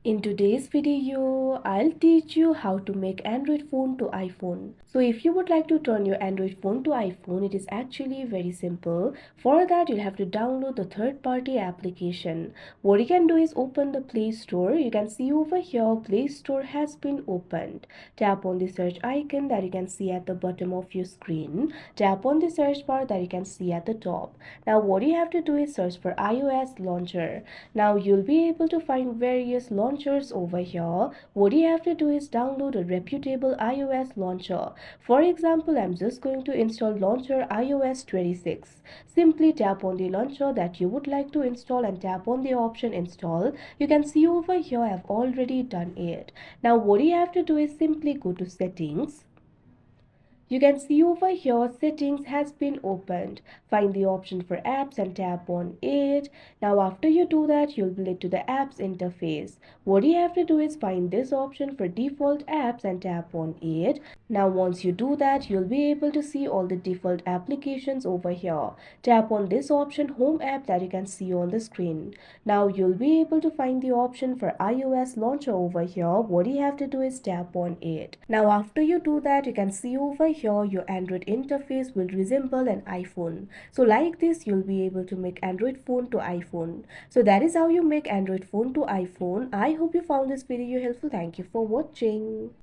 In today's video, I'll teach you how to make Android phone to iPhone. So if you would like to turn your Android phone to iPhone, it is actually very simple. For that, you'll have to download the third-party application. What you can do is open the Play Store. You can see over here, Play Store has been opened. Tap on the search icon that you can see at the bottom of your screen. Tap on the search bar that you can see at the top. Now what you have to do is search for iOS launcher. Now you'll be able to find various launchers over here. What you have to do is download a reputable iOS launcher. For example, I'm just going to install launcher iOS 26. Simply tap on the launcher that you would like to install and tap on the option install. You can see over here I've already done it. Now what you have to do is simply go to settings. You can see over here settings has been opened. Find the option for apps and tap on it. Now after you do that, you'll be led to the apps interface. What you have to do is find this option for default apps and tap on it. Now once you do that, you'll be able to see all the default applications over here. Tap on this option home app that you can see on the screen. Now you'll be able to find the option for iOS launcher over here. What you have to do is tap on it. Now after you do that, you can see over here your Android interface will resemble an iPhone. So like this, you'll be able to make Android phone to iPhone. So that is how you make Android phone to iPhone. I hope you found this video helpful. Thank you for watching.